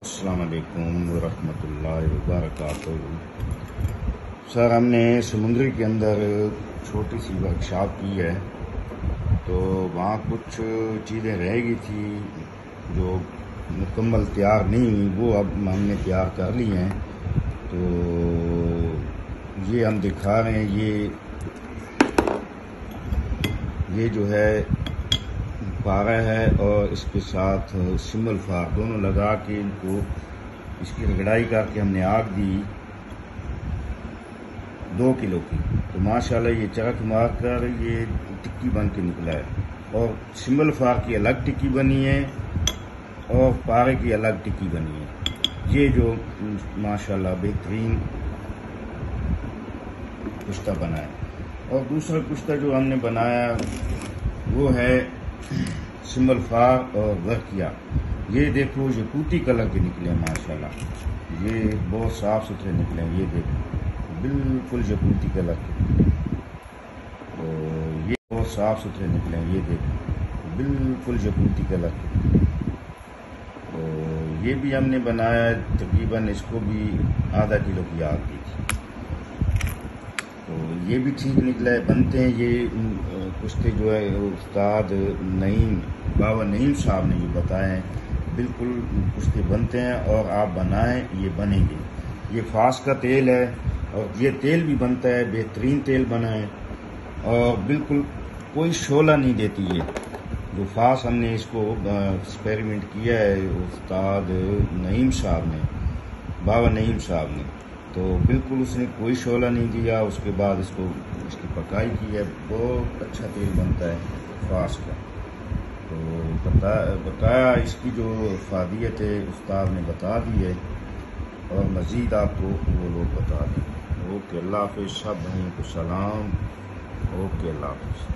السلام علیکم ورحمۃ اللہ وبرکاتہ۔ سر، ہم نے سمندری کے اندر چھوٹی سی ورکشاپ کی ہے، تو وہاں کچھ چیزیں رہ گئی تھی جو مکمل تیار نہیں ہوئی، وہ اب ہم نے تیار کر لی ہیں۔ تو یہ ہم دکھا رہے ہیں، یہ جو ہے پارا ہے اور اس کے ساتھ سمبل فار دونوں لگا کے ان کو اس کی رگڑائی کر کے ہم نے آگ دی 2 کلو کی۔ تو ماشاءاللہ یہ چرخ مار کر یہ ٹکی بن کے نکلا ہے، اور سمبل فار کی الگ ٹکی بنی ہے اور پارے کی الگ ٹکی بنی ہے۔ یہ جو ماشاءاللہ بہترین کشتہ بنا ہے۔ اور دوسرا کشتہ جو ہم نے بنایا وہ ہے سمبل فار اور ورکیا۔ یہ دیکھو، یہ کوٹی کلر کے نکلے ہیں ماشاءاللہ، یہ بہت صاف ستھرے نکلے ہیں۔ یہ دیکھو، بالکل یقوتی کلر کے، تو یہ بہت صاف ستھرے نکلے ہیں۔ یہ دیکھو، بالکل یقوتی کلر کے، تو یہ بھی ہم نے بنایا، تقریباً اس کو بھی آدھا کلو کی آگ دی تھی، تو یہ بھی ٹھیک نکلا ہے۔ بنتے ہیں یہ کشتے جو ہے استاد بابا نعیم صاحب نے یہ بتایا ہے، بالکل کشتے بنتے ہیں، اور آپ بنائیں، یہ بنیں گے۔ یہ فاس کا تیل ہے، اور یہ تیل بھی بنتا ہے، بہترین تیل بنا ہے، اور بالکل کوئی شعلہ نہیں دیتی ہے۔ جو فاس ہم نے اس کو ایکسپیریمنٹ کیا ہے استاد نعیم صاحب نے، بابا نعیم صاحب نے، تو بالکل اس نے کوئی شعلہ نہیں دیا۔ اس کے بعد اس کی پکائی کی ہے، بہت اچھا تیل بنتا ہے فاس کا۔ تو بتایا اس کی جو افادیت ہے استاد نے بتا دی ہے، اور مزید آپ کو وہ لوگ بتا دیں۔ اوکے، اللہ حافظ، سب بھائیوں کو سلام۔ اوکے، اللہ حافظ۔